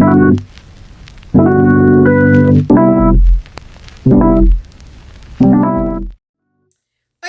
Oi,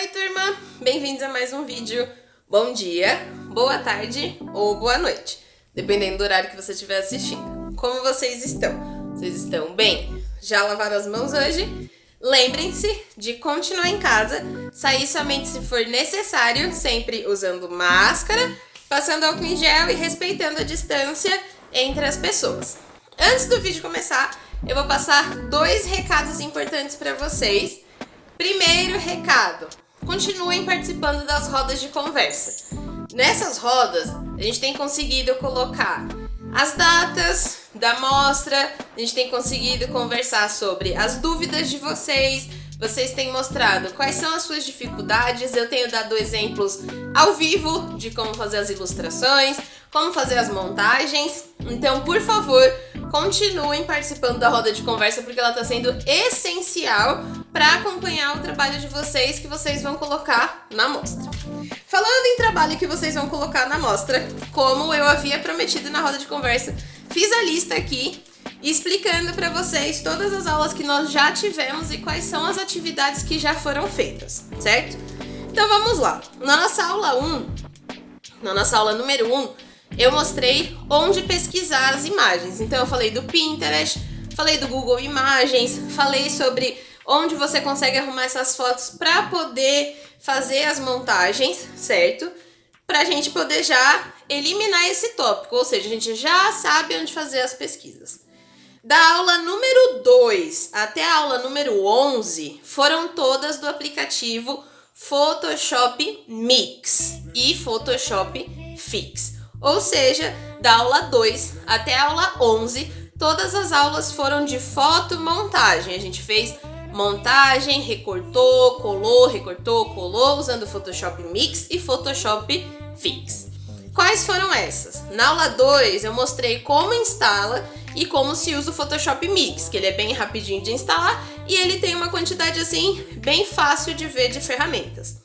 turma! Bem-vindos a mais um vídeo. Bom dia, boa tarde ou boa noite, dependendo do horário que você estiver assistindo. Como vocês estão? Vocês estão bem? Já lavaram as mãos hoje? Lembrem-se de continuar em casa, sair somente se for necessário, sempre usando máscara, passando álcool em gel e respeitando a distância entre as pessoas. Antes do vídeo começar, eu vou passar 2 recados importantes para vocês. Primeiro recado: continuem participando das rodas de conversa. Nessas rodas, a gente tem conseguido colocar as datas da mostra, a gente tem conseguido conversar sobre as dúvidas de vocês, vocês têm mostrado quais são as suas dificuldades, eu tenho dado exemplos ao vivo de como fazer as ilustrações, como fazer as montagens. Então, por favor, continuem participando da roda de conversa, porque ela está sendo essencial para acompanhar o trabalho de vocês que vocês vão colocar na mostra. Falando em trabalho que vocês vão colocar na mostra, como eu havia prometido na roda de conversa, fiz a lista aqui explicando para vocês todas as aulas que nós já tivemos e quais são as atividades que já foram feitas, certo? Então vamos lá. Na nossa aula número 1, eu mostrei onde pesquisar as imagens. Então eu falei do Pinterest, falei do Google Imagens, falei sobre onde você consegue arrumar essas fotos para poder fazer as montagens, certo? Pra gente poder já eliminar esse tópico, ou seja, a gente já sabe onde fazer as pesquisas. Da aula número 2 até a aula número 11 foram todas do aplicativo Photoshop Mix e Photoshop Fix. Ou seja, da aula 2 até a aula 11, todas as aulas foram de fotomontagem. A gente fez montagem, recortou, colou, usando Photoshop Mix e Photoshop Fix. Quais foram essas? Na aula 2 eu mostrei como instala e como se usa o Photoshop Mix, que ele é bem rapidinho de instalar e ele tem uma quantidade assim bem fácil de ver de ferramentas.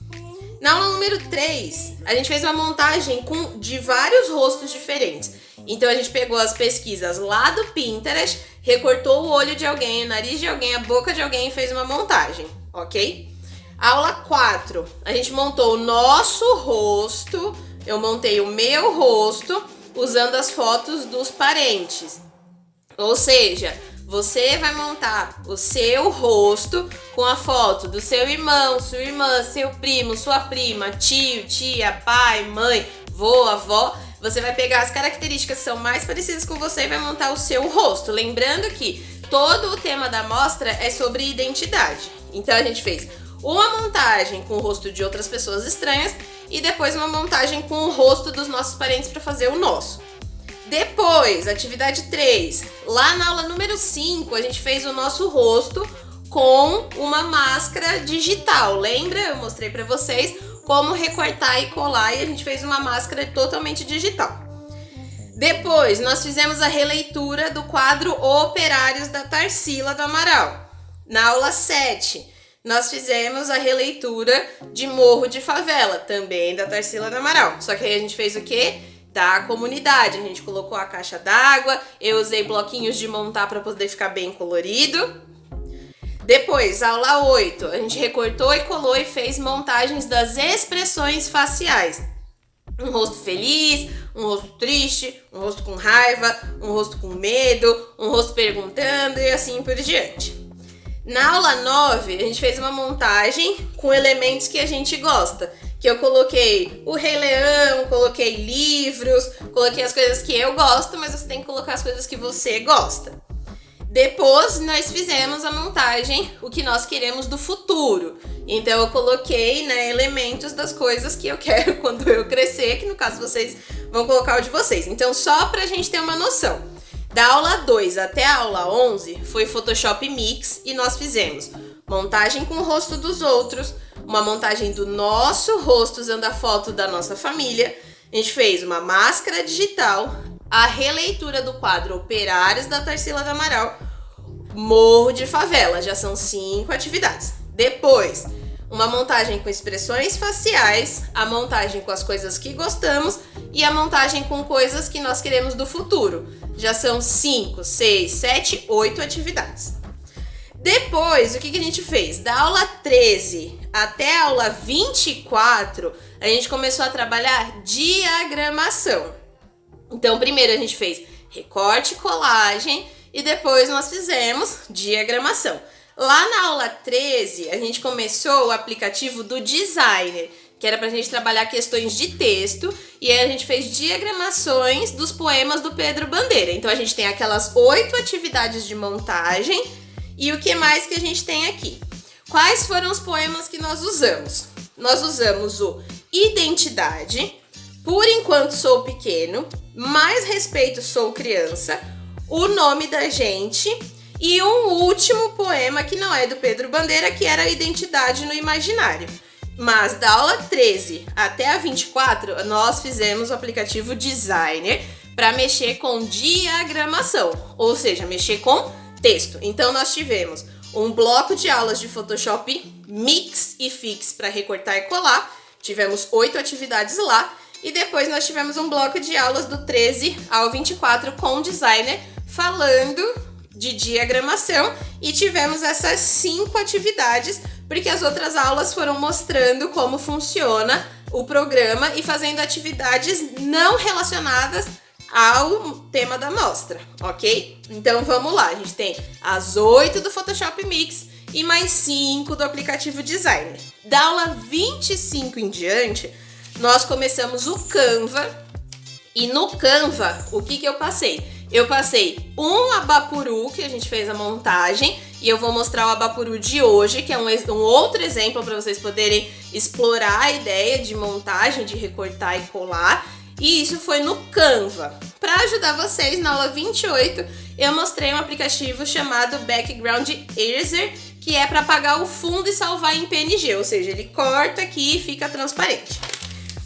Na aula número 3, a gente fez uma montagem de vários rostos diferentes. Então a gente pegou as pesquisas lá do Pinterest, recortou o olho de alguém, o nariz de alguém, a boca de alguém e fez uma montagem, ok? Aula 4, a gente montou o nosso rosto, eu montei o meu rosto usando as fotos dos parentes. Ou seja, você vai montar o seu rosto com a foto do seu irmão, sua irmã, seu primo, sua prima, tio, tia, pai, mãe, vô, avó. Você vai pegar as características que são mais parecidas com você e vai montar o seu rosto. Lembrando que todo o tema da mostra é sobre identidade. Então a gente fez uma montagem com o rosto de outras pessoas estranhas e depois uma montagem com o rosto dos nossos parentes para fazer o nosso. Depois, atividade 3, lá na aula número 5, a gente fez o nosso rosto com uma máscara digital. Lembra? Eu mostrei para vocês como recortar e colar e a gente fez uma máscara totalmente digital. Depois, nós fizemos a releitura do quadro Operários da Tarsila do Amaral. Na aula 7, nós fizemos a releitura de Morro de Favela, também da Tarsila do Amaral. Só que aí a gente fez o quê? Da comunidade. A gente colocou a caixa d'água, eu usei bloquinhos de montar para poder ficar bem colorido. Depois, aula 8, a gente recortou e colou e fez montagens das expressões faciais. Um rosto feliz, um rosto triste, um rosto com raiva, um rosto com medo, um rosto perguntando e assim por diante. Na aula 9, a gente fez uma montagem com elementos que a gente gosta. Que eu coloquei o Rei Leão, coloquei livros, coloquei as coisas que eu gosto, mas você tem que colocar as coisas que você gosta. Depois nós fizemos a montagem, o que nós queremos do futuro. Então eu coloquei, elementos das coisas que eu quero quando eu crescer, que no caso vocês vão colocar o de vocês. Então só pra gente ter uma noção. Da aula 2 até a aula 11 foi Photoshop Mix e nós fizemos montagem com o rosto dos outros, uma montagem do nosso rosto usando a foto da nossa família. A gente fez uma máscara digital, a releitura do quadro Operários da Tarsila do Amaral, Morro de Favela. Já são 5 atividades. Depois, uma montagem com expressões faciais, a montagem com as coisas que gostamos e a montagem com coisas que nós queremos do futuro. Já são 5, 6, 7, 8 atividades. Depois, o que a gente fez? Da aula 13 até a aula 24, a gente começou a trabalhar diagramação. Então, primeiro a gente fez recorte e colagem e depois nós fizemos diagramação. Lá na aula 13, a gente começou o aplicativo do Designer, que era pra gente trabalhar questões de texto, e aí a gente fez diagramações dos poemas do Pedro Bandeira. Então a gente tem aquelas 8 atividades de montagem, e o que mais que a gente tem aqui? Quais foram os poemas que nós usamos? Nós usamos o Identidade, Por Enquanto Sou Pequeno, Mais Respeito Sou Criança, O Nome da Gente e um último poema que não é do Pedro Bandeira, que era Identidade no Imaginário. Mas da aula 13 até a 24, nós fizemos o aplicativo Designer para mexer com diagramação, ou seja, mexer com texto. Então nós tivemos um bloco de aulas de Photoshop Mix e Fix para recortar e colar, tivemos 8 atividades lá, e depois nós tivemos um bloco de aulas do 13 ao 24 com Designer falando de diagramação, e tivemos essas 5 atividades, porque as outras aulas foram mostrando como funciona o programa e fazendo atividades não relacionadas ao tema da mostra, ok? Então vamos lá, a gente tem as 8 do Photoshop Mix e mais 5 do aplicativo Designer. Da aula 25 em diante, nós começamos o Canva, e no Canva, o que eu passei? Eu passei um Abapuru, que a gente fez a montagem, e eu vou mostrar o Abapuru de hoje, que é um outro exemplo para vocês poderem explorar a ideia de montagem, de recortar e colar. E isso foi no Canva. Para ajudar vocês, na aula 28, eu mostrei um aplicativo chamado Background Eraser, que é para apagar o fundo e salvar em PNG, ou seja, ele corta aqui e fica transparente.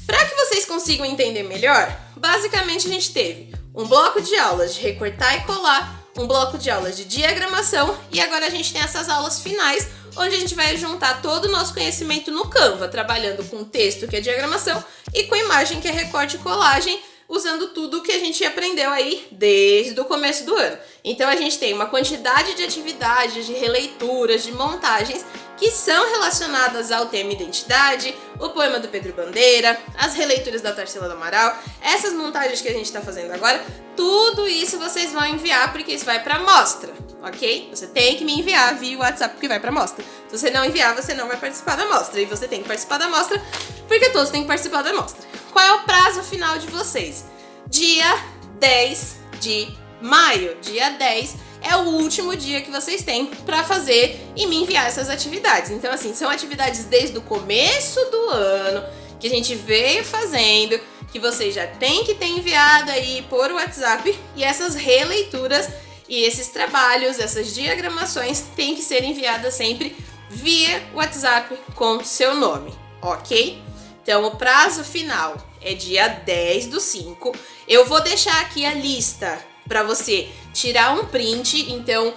Para que vocês consigam entender melhor, basicamente a gente teve um bloco de aulas de recortar e colar, um bloco de aulas de diagramação, e agora a gente tem essas aulas finais, onde a gente vai juntar todo o nosso conhecimento no Canva, trabalhando com texto, que é diagramação, e com imagem, que é recorte e colagem, usando tudo que a gente aprendeu aí desde o começo do ano. Então a gente tem uma quantidade de atividades, de releituras, de montagens que são relacionadas ao tema identidade, o poema do Pedro Bandeira, as releituras da Tarsila do Amaral, essas montagens que a gente está fazendo agora, tudo isso vocês vão enviar, porque isso vai para mostra, ok? Você tem que me enviar via WhatsApp, porque vai para mostra. Se você não enviar, você não vai participar da mostra, e você tem que participar da mostra, porque todos têm que participar da mostra. Qual é o prazo final de vocês? Dia 10 de maio. Dia 10 é o último dia que vocês têm para fazer e me enviar essas atividades. Então, assim, são atividades desde o começo do ano, que a gente veio fazendo, que vocês já têm que ter enviado aí por WhatsApp, e essas releituras e esses trabalhos, essas diagramações, têm que ser enviadas sempre via WhatsApp com seu nome, ok? Então, o prazo final é dia 10/5. Eu vou deixar aqui a lista para você tirar um print. Então,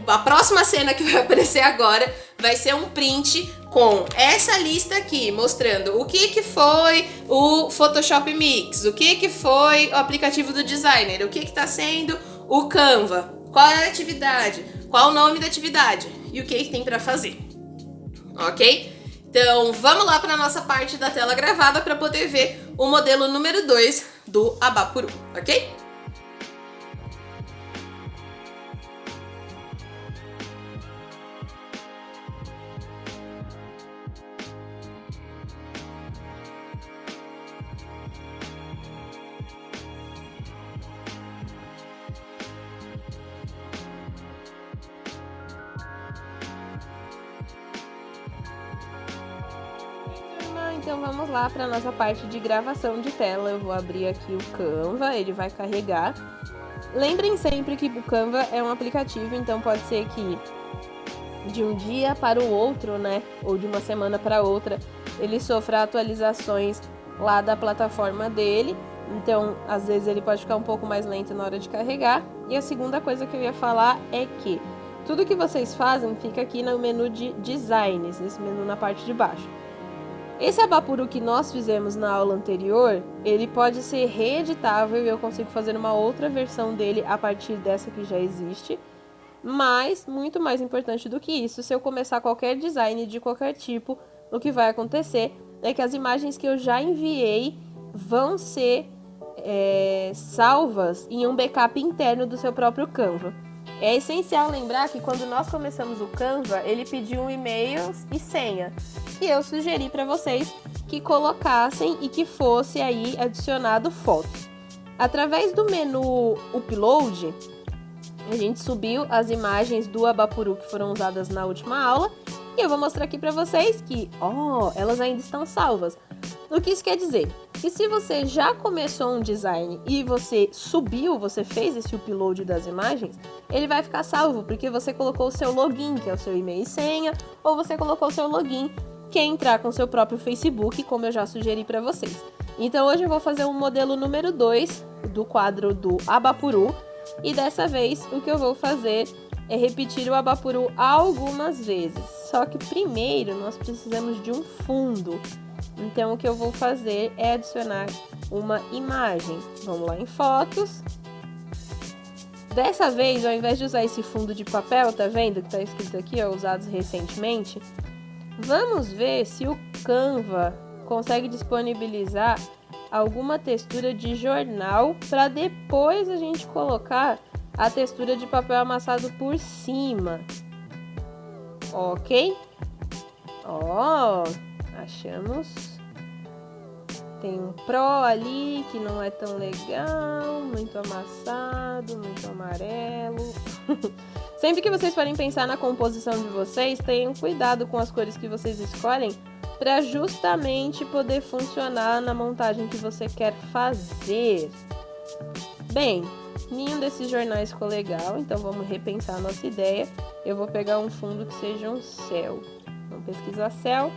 a próxima cena que vai aparecer agora vai ser um print com essa lista aqui, mostrando o que foi o Photoshop Mix, o que foi o aplicativo do Designer, o que está sendo o Canva, qual é a atividade, qual o nome da atividade e o que tem para fazer, ok? Então, vamos lá para a nossa parte da tela gravada para poder ver o modelo número 2 do Abapuru, ok? Então vamos lá para a nossa parte de gravação de tela. Eu vou abrir aqui o Canva, ele vai carregar. Lembrem sempre que o Canva é um aplicativo, então pode ser que de um dia para o outro, né, ou de uma semana para outra, ele sofra atualizações lá da plataforma dele. Então, às vezes ele pode ficar um pouco mais lento na hora de carregar. E a segunda coisa que eu ia falar é que tudo que vocês fazem fica aqui no menu de designs, esse menu na parte de baixo. Esse Abapuru que nós fizemos na aula anterior, ele pode ser reeditável e eu consigo fazer uma outra versão dele a partir dessa que já existe. Mas, muito mais importante do que isso, se eu começar qualquer design de qualquer tipo, o que vai acontecer é que as imagens que eu já enviei vão ser salvas em um backup interno do seu próprio Canva. É essencial lembrar que quando nós começamos o Canva, ele pediu um e-mail e senha. E eu sugeri para vocês que colocassem e que fosse aí adicionado fotos. Através do menu Upload, a gente subiu as imagens do Abapuru que foram usadas na última aula. E eu vou mostrar aqui para vocês que, elas ainda estão salvas. O que isso quer dizer? Que se você já começou um design e você fez esse upload das imagens, ele vai ficar salvo, porque você colocou o seu login, que é o seu e-mail e senha, ou você colocou o seu login, que é entrar com o seu próprio Facebook, como eu já sugeri para vocês. Então hoje eu vou fazer um modelo número 2 do quadro do Abapuru, e dessa vez o que eu vou fazer é repetir o Abapuru algumas vezes. Só que primeiro nós precisamos de um fundo. Então, o que eu vou fazer é adicionar uma imagem. Vamos lá em fotos. Dessa vez, ao invés de usar esse fundo de papel, tá vendo que tá escrito aqui, usados recentemente? Vamos ver se o Canva consegue disponibilizar alguma textura de jornal para depois a gente colocar a textura de papel amassado por cima. Ok? Achamos. Tem um Pro ali que não é tão legal, muito amassado, muito amarelo. Sempre que vocês forem pensar na composição de vocês, tenham cuidado com as cores que vocês escolhem para justamente poder funcionar na montagem que você quer fazer. Bem, nenhum desses jornais ficou legal, então vamos repensar a nossa ideia. Eu vou pegar um fundo que seja um céu. Vamos pesquisar céu.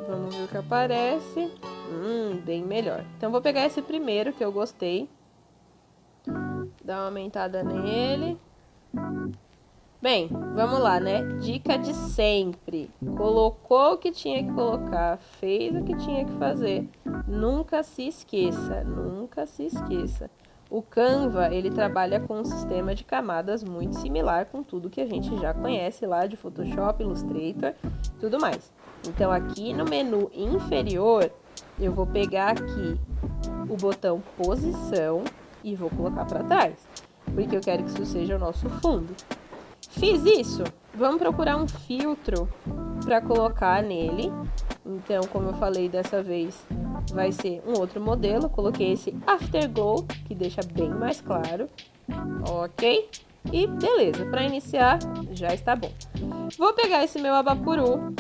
Vamos ver o que aparece. Bem melhor. Então, vou pegar esse primeiro que eu gostei. Dar uma aumentada nele. Bem, vamos lá, né? Dica de sempre. Colocou o que tinha que colocar. Fez o que tinha que fazer. Nunca se esqueça. Nunca se esqueça. O Canva, ele trabalha com um sistema de camadas muito similar com tudo que a gente já conhece lá de Photoshop, Illustrator e tudo mais. Então, aqui no menu inferior, eu vou pegar aqui o botão posição e vou colocar para trás, porque eu quero que isso seja o nosso fundo. Fiz isso, vamos procurar um filtro para colocar nele. Então, como eu falei, dessa vez vai ser um outro modelo. Coloquei esse Afterglow, que deixa bem mais claro. Ok? E beleza, para iniciar já está bom. Vou pegar esse meu Abapuru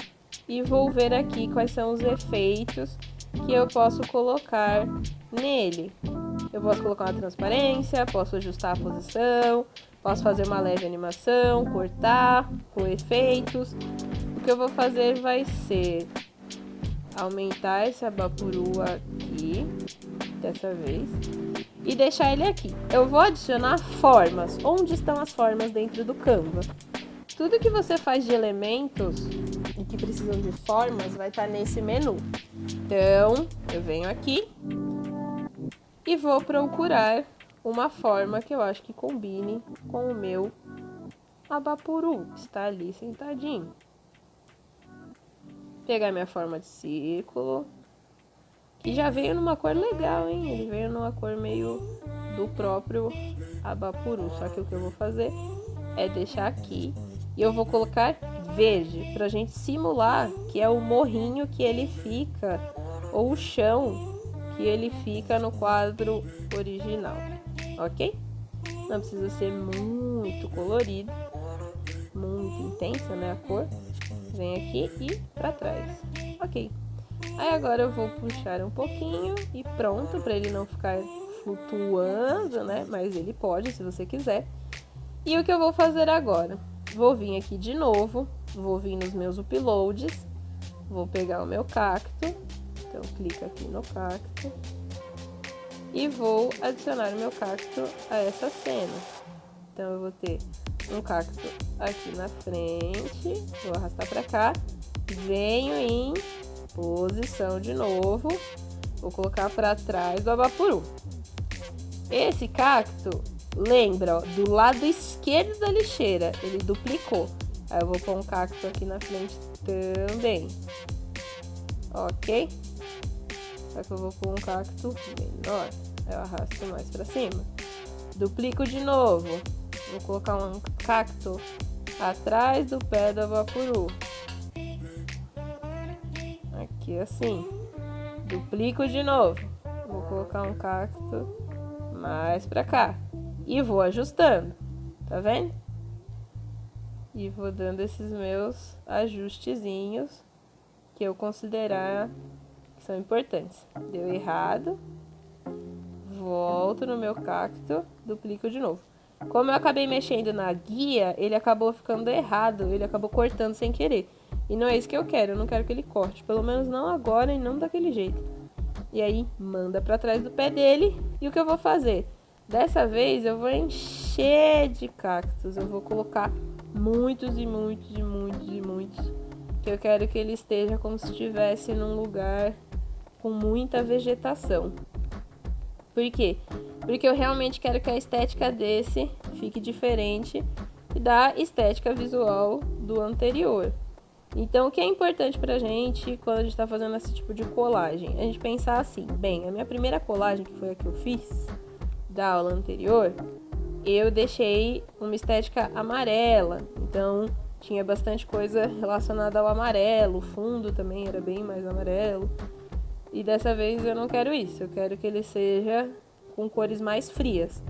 e vou ver aqui quais são os efeitos que eu posso colocar nele. Eu posso colocar uma transparência, posso ajustar a posição, posso fazer uma leve animação, cortar com efeitos. O que eu vou fazer vai ser aumentar esse Abapuru aqui, dessa vez, e deixar ele aqui. Eu vou adicionar formas. Onde estão as formas dentro do Canva? Tudo que você faz de elementos e que precisam de formas vai estar nesse menu. Então, eu venho aqui e vou procurar uma forma que eu acho que combine com o meu Abapuru, que está ali sentadinho. Pegar minha forma de círculo, que já veio numa cor legal, hein? Ele veio numa cor meio do próprio Abapuru, só que o que eu vou fazer é deixar aqui e eu vou colocar verde, pra gente simular que é o morrinho que ele fica, ou o chão que ele fica no quadro original, ok? Não precisa ser muito colorido, muito intensa, né, a cor. Vem aqui e pra trás, ok? Aí agora eu vou puxar um pouquinho e pronto, pra ele não ficar flutuando, né, mas ele pode se você quiser. E o que eu vou fazer agora? Vou vir aqui de novo, vou vir nos meus uploads, vou pegar o meu cacto, então clica aqui no cacto e vou adicionar o meu cacto a essa cena. Então eu vou ter um cacto aqui na frente, vou arrastar pra cá, venho em posição de novo, vou colocar pra trás do abapuru. Esse cacto, lembra, ó, do lado esquerdo da lixeira, ele duplicou. Aí eu vou pôr um cacto aqui na frente também, ok? Só que eu vou pôr um cacto menor, eu arrasto mais pra cima. Duplico de novo, vou colocar um cacto atrás do pé do abapuru. Aqui assim. Duplico de novo, vou colocar um cacto mais pra cá. E vou ajustando, tá vendo? E vou dando esses meus ajustezinhos que eu considerar que são importantes. Deu errado, volto no meu cacto, duplico de novo. Como eu acabei mexendo na guia, ele acabou ficando errado, ele acabou cortando sem querer. E não é isso que eu quero, eu não quero que ele corte, pelo menos não agora e não daquele jeito. E aí, manda pra trás do pé dele, e o que eu vou fazer? Dessa vez eu vou encher de cactos, eu vou colocar muitos e muitos e muitos e muitos, que eu quero que ele esteja como se estivesse num lugar com muita vegetação. Por quê? Porque eu realmente quero que a estética desse fique diferente da estética visual do anterior. Então, o que é importante pra gente quando a gente tá fazendo esse tipo de colagem? A gente pensar assim, bem, a minha primeira colagem, que foi a que eu fiz da aula anterior, eu deixei uma estética amarela, então tinha bastante coisa relacionada ao amarelo, o fundo também era bem mais amarelo. E dessa vez eu não quero isso, eu quero que ele seja com cores mais frias.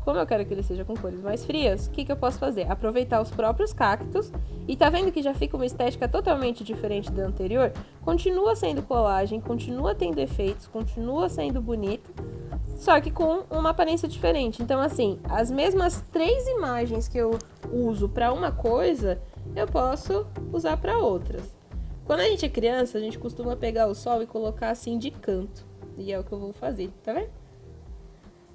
Como eu quero que ele seja com cores mais frias, o que eu posso fazer? Aproveitar os próprios cactos, e tá vendo que já fica uma estética totalmente diferente da anterior? Continua sendo colagem, continua tendo efeitos, continua sendo bonito, só que com uma aparência diferente. Então assim, as mesmas 3 imagens que eu uso para uma coisa, eu posso usar para outras. Quando a gente é criança, a gente costuma pegar o sol e colocar assim de canto. E é o que eu vou fazer, tá vendo?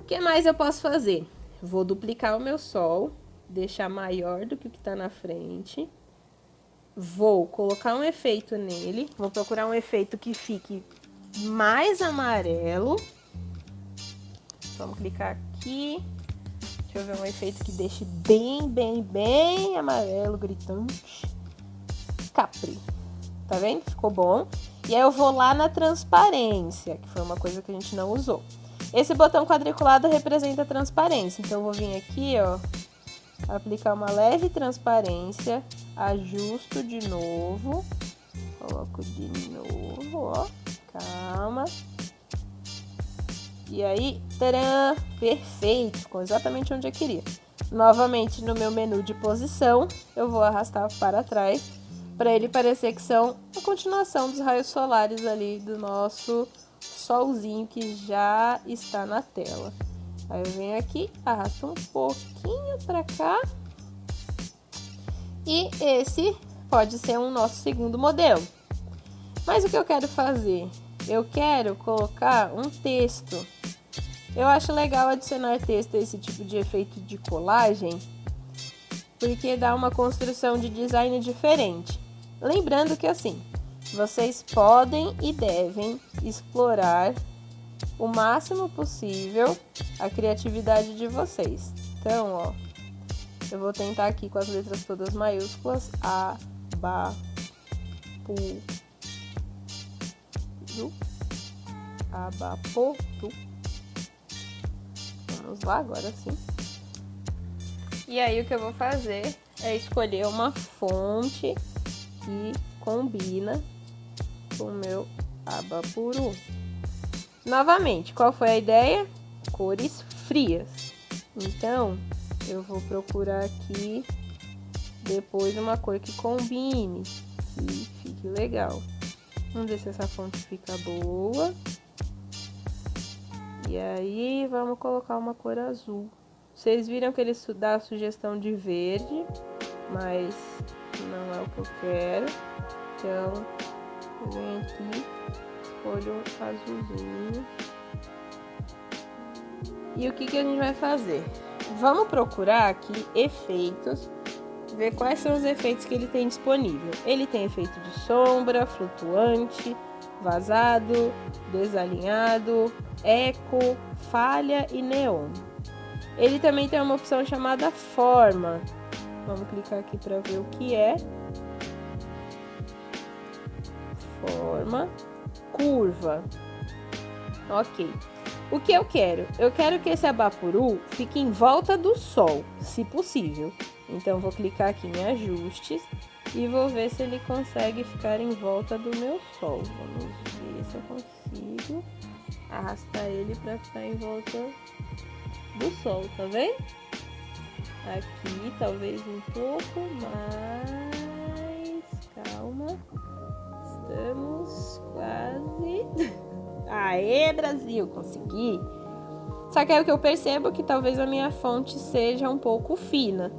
O que mais eu posso fazer? Vou duplicar o meu sol, deixar maior do que o que tá na frente. Vou colocar um efeito nele. Vou procurar um efeito que fique mais amarelo. Vamos clicar aqui. Deixa eu ver um efeito que deixe bem amarelo, gritante. Capri. Tá vendo? Ficou bom. E aí eu vou lá na transparência, que foi uma coisa que a gente não usou. Esse botão quadriculado representa a transparência. Então eu vou vir aqui, ó, aplicar uma leve transparência, ajusto de novo, coloco de novo, ó, calma. E aí, tcharam, perfeito, ficou exatamente onde eu queria. Novamente no meu menu de posição, eu vou arrastar para trás, para ele parecer que são a continuação dos raios solares ali do nosso solzinho que já está na tela. Aí eu venho aqui, arrasto um pouquinho para cá. E esse pode ser um nosso segundo modelo. Mas o que eu quero fazer? Eu quero colocar um texto. Eu acho legal adicionar texto a esse tipo de efeito de colagem, porque dá uma construção de design diferente. Lembrando que assim, vocês podem e devem explorar o máximo possível a criatividade de vocês. Então, ó, eu vou tentar aqui com as letras todas maiúsculas, A, Ba, Pu, Du, Abapotu. Vamos lá, agora sim. E aí o que eu vou fazer é escolher uma fonte que combina com o meu abapuru. Novamente, qual foi a ideia? Cores frias. Então, eu vou procurar aqui depois uma cor que combine, que fique legal. Vamos ver se essa fonte fica boa. E aí, vamos colocar uma cor azul. Vocês viram que ele dá a sugestão de verde, mas não é o que eu quero. Então, eu venho aqui, escolho azulzinho. E o que a gente vai fazer? vamos procurar aqui efeitos, ver quais são os efeitos que ele tem disponível. Ele tem efeito de sombra, flutuante, vazado, desalinhado, eco, falha e neon. Ele também tem uma opção chamada forma. Vamos clicar aqui para ver o que é. Forma, curva. Ok. O que eu quero? Eu quero que esse Abapuru fique em volta do sol, se possível. Então, vou clicar aqui em ajustes e vou ver se ele consegue ficar em volta do meu sol. Vamos ver se eu consigo arrastar ele para ficar em volta do sol, tá vendo? Aqui, talvez um pouco mais. Calma. Estamos quase. Aê, Brasil, consegui! Só que aí o que eu percebo é que talvez a minha fonte seja um pouco fina.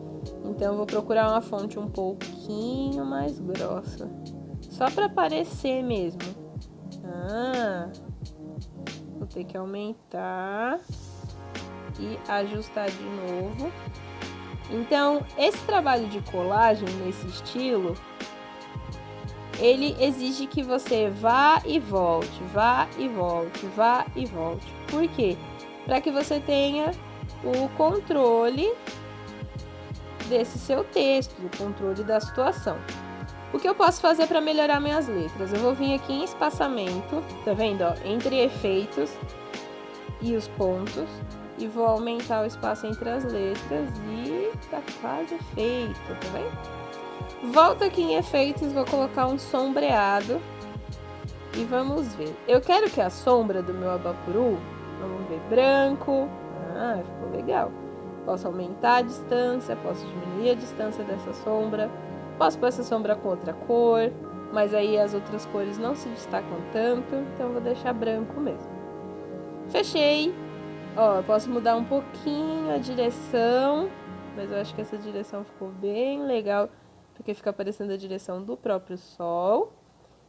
Então eu vou procurar uma fonte um pouquinho mais grossa. Só para aparecer mesmo. Vou ter que aumentar e ajustar de novo. Então, esse trabalho de colagem nesse estilo, ele exige que você vá e volte, vá e volte, vá e volte. Por quê? Para que você tenha o controle desse seu texto, o controle da situação. O que eu posso fazer para melhorar minhas letras? Eu vou vir aqui em espaçamento, tá vendo? Ó, entre efeitos e os pontos. E vou aumentar o espaço entre as letras e tá quase feito, tá vendo? Volto aqui em efeitos, vou colocar um sombreado e vamos ver. Eu quero que a sombra do meu Abapuru, vamos ver, branco, ficou legal. Posso aumentar a distância, posso diminuir a distância dessa sombra, posso pôr essa sombra com outra cor, mas aí as outras cores não se destacam tanto, então eu vou deixar branco mesmo. Fechei. Ó, eu posso mudar um pouquinho a direção, mas eu acho que essa direção ficou bem legal, porque fica aparecendo a direção do próprio sol.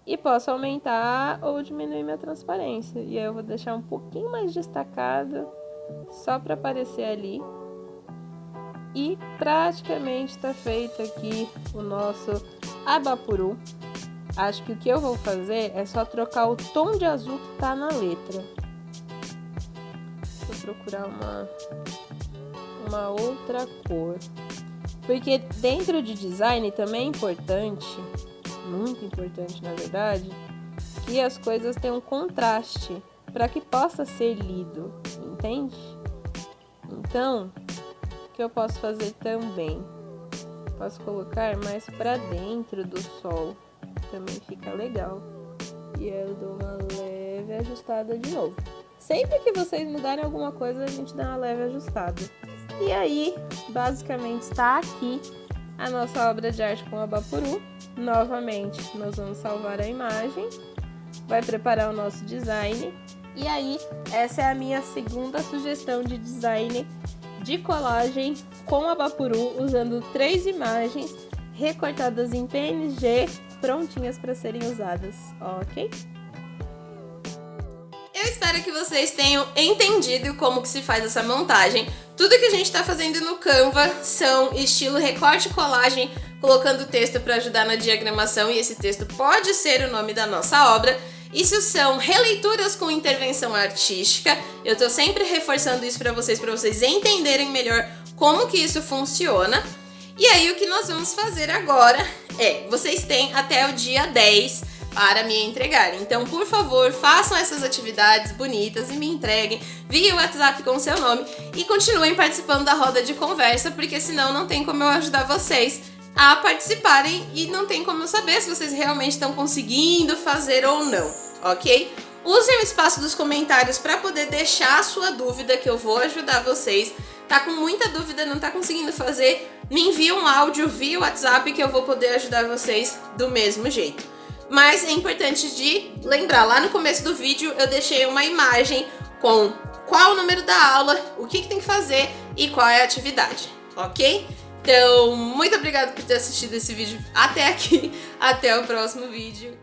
E posso aumentar ou diminuir minha transparência. E aí eu vou deixar um pouquinho mais destacado, só para aparecer ali. E praticamente está feito aqui o nosso Abapuru. Acho que o que eu vou fazer é só trocar o tom de azul que tá na letra. Vou procurar uma outra cor. Porque dentro de design também é importante, muito importante na verdade, que as coisas tenham contraste para que possa ser lido, entende? Então, o que eu posso fazer também? Posso colocar mais para dentro do sol, também fica legal. E aí eu dou uma leve ajustada de novo. Sempre que vocês mudarem alguma coisa, a gente dá uma leve ajustada. E aí, basicamente, está aqui a nossa obra de arte com Abapuru. Novamente, nós vamos salvar a imagem, vai preparar o nosso design. E aí, essa é a minha segunda sugestão de design de colagem com Abapuru, usando 3 imagens recortadas em PNG, prontinhas para serem usadas, ok? Eu espero que vocês tenham entendido como que se faz essa montagem. Tudo que a gente está fazendo no Canva são estilo recorte e colagem, colocando texto para ajudar na diagramação, e esse texto pode ser o nome da nossa obra. Isso são releituras com intervenção artística. Eu tô sempre reforçando isso para vocês entenderem melhor como que isso funciona. E aí o que nós vamos fazer agora é, vocês têm até o dia 10 para me entregarem. Então, por favor, façam essas atividades bonitas e me entreguem via WhatsApp com o seu nome e continuem participando da roda de conversa, porque senão não tem como eu ajudar vocês a participarem e não tem como eu saber se vocês realmente estão conseguindo fazer ou não, ok? Usem o espaço dos comentários para poder deixar a sua dúvida, que eu vou ajudar vocês. Tá com muita dúvida, não tá conseguindo fazer? Me envia um áudio via WhatsApp que eu vou poder ajudar vocês do mesmo jeito. Mas é importante de lembrar, lá no começo do vídeo eu deixei uma imagem com qual o número da aula, o que tem que fazer e qual é a atividade, ok? Então, muito obrigada por ter assistido esse vídeo até aqui. Até o próximo vídeo.